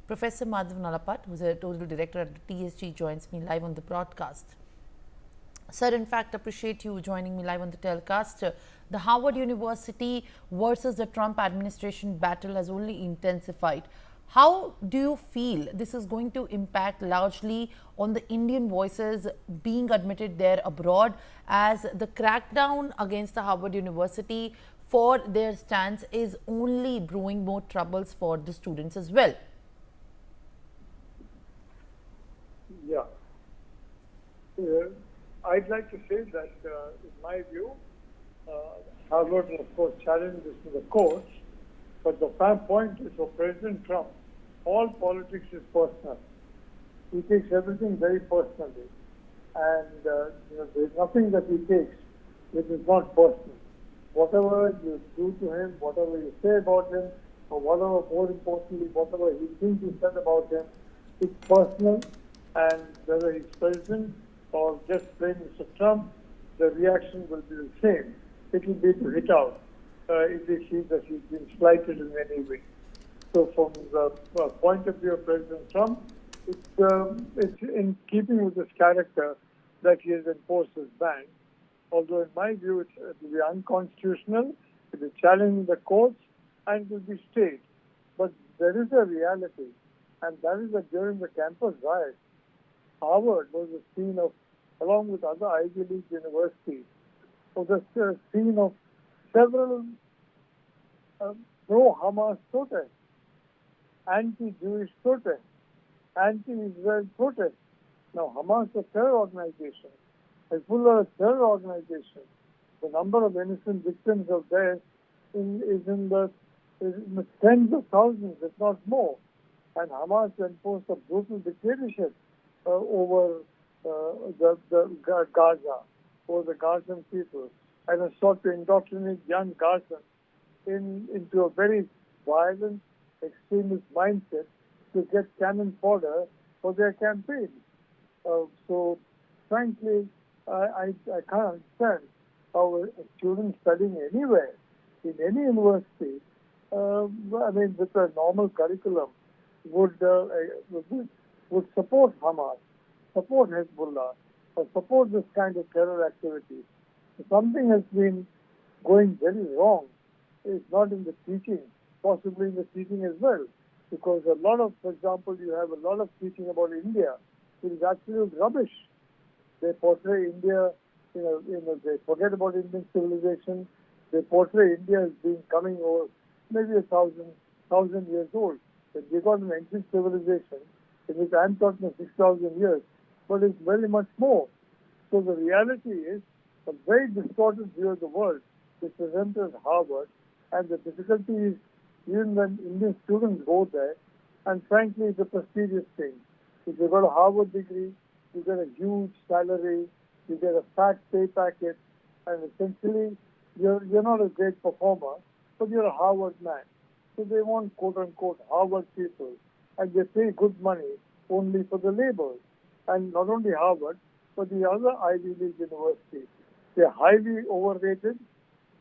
Professor Madhav Nalapat, who is a total director at the TSG, joins me live on the broadcast. Sir, in fact, appreciate you joining me live on the telecast. The Harvard University versus the Trump administration battle has only intensified. How do you feel this is going to impact largely on the Indian voices being admitted there abroad, as the crackdown against the Harvard University for their stance is only brewing more troubles for the students as well? Yeah. I'd like to say that, in my view, Harvard will, of course, challenge this in the courts, but the point is for President Trump, all politics is personal. He takes everything very personally, and there's nothing that he takes which is not personal. Whatever you do to him, whatever you say about him, or whatever, more importantly, whatever he thinks you said about him, it's personal, and whether he's president or just plain Mr. Trump, the reaction will be the same. It will be to hit out if they see that he's been slighted in any way. So from the point of view of President Trump, it's in keeping with his character that he has enforced this ban. Although in my view it will be unconstitutional, it will be challenged in the courts, and it will be stayed. But there is a reality, and that is that during the campus riot, Harvard was a scene of, along with other Ivy League universities, was a scene of several pro-Hamas protests, anti-Jewish protests, anti-Israel protests. Now, Hamas is a terror organization. Hezbollah is a terror organization. The number of innocent victims of theirs is in the tens of thousands, if not more. And Hamas enforced a brutal dictatorship over the Gaza, over the Gazan people, and has sought to indoctrinate young Gazans into a very violent, extremist mindset to get cannon fodder for their campaign. So, frankly, I can't understand how a student studying anywhere, in any university, with a normal curriculum, would support Hamas, support Hezbollah, or support this kind of terror activity. Something has been going very wrong. It's not in the teaching, possibly in the teaching as well, because a lot of, for example, you have a lot of teaching about India. It is absolute rubbish. They portray India, they forget about Indian civilization. They portray India as being coming over maybe 1,000 years old. But they got an ancient civilization in which I'm talking of 6,000 years, but it's very much more. So the reality is a very distorted view of the world is presented at Harvard, and the difficulty is even when Indian students go there, and frankly it's a prestigious thing. If you got a Harvard degree, you get a huge salary, you get a fat pay packet, and essentially you're not a great performer, but you're a Harvard man. So they want quote-unquote Harvard people, and they pay good money only for the labels. And not only Harvard, but the other Ivy League universities. They're highly overrated.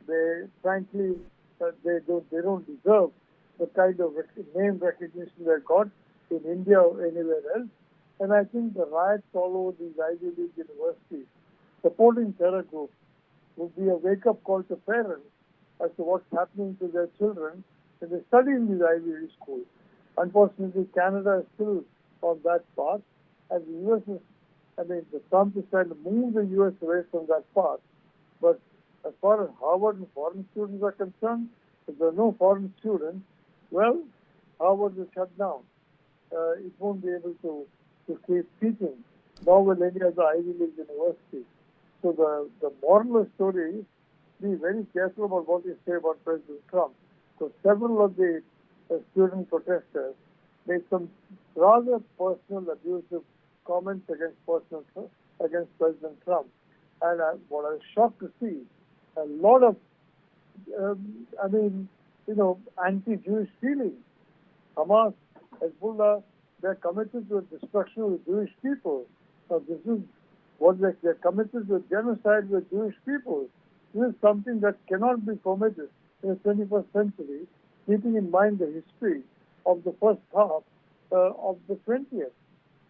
They, frankly, they don't deserve the kind of name recognition they got in India or anywhere else. And I think the riots all over these Ivy League universities supporting terror groups would be a wake-up call to parents as to what's happening to their children when they study in these Ivy League schools. Unfortunately, Canada is still on that path, and the U.S. the Trump is trying to move the U.S. away from that path. But as far as Harvard and foreign students are concerned, if there are no foreign students, well, Harvard is shut down. It won't be able to keep teaching, nor will any other Ivy League university. So the moral of the story is be very careful about what you say about President Trump. So several of the student protesters made some rather personal, abusive comments against President Trump. And what I was shocked to see, a lot of, anti-Jewish feelings. Hamas, Hezbollah, they're committed to the destruction of the Jewish people. Now, this is what they're committed to, genocide with Jewish people. This is something that cannot be permitted in the 21st century, keeping in mind the history of the first half of the 20th.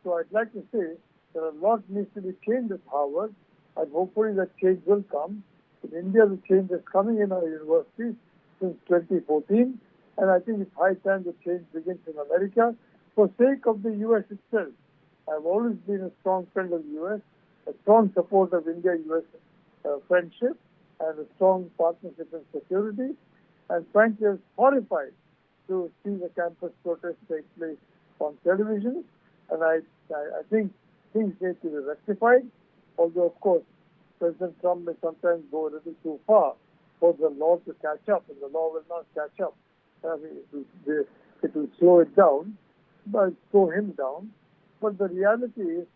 So I'd like to say that a lot needs to be changed at Harvard, and hopefully that change will come. In India, the change is coming in our universities since 2014, and I think it's high time the change begins in America for sake of the U.S. itself. I've always been a strong friend of the U.S., a strong supporter of India-U.S. Friendship, and a strong partnership in security. And frankly, I was horrified to see the campus protest take place on television. And I think things need to be rectified, although, of course, President Trump may sometimes go a little too far for the law to catch up, and the law will not catch up. I mean, it will slow it down, but slow him down. But the reality is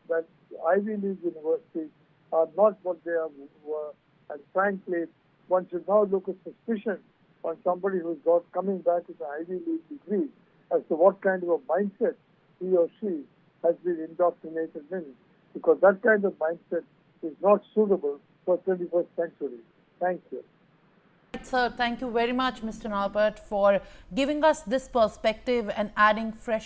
that Ivy League universities are not what they were, and frankly, one should now look with suspicion on somebody who's coming back with an Ivy League degree as to what kind of a mindset he or she has been indoctrinated in, because that kind of mindset is not suitable for 21st century. Thank you. Sir, thank you very much, Mr. Nalapat, for giving us this perspective and adding fresh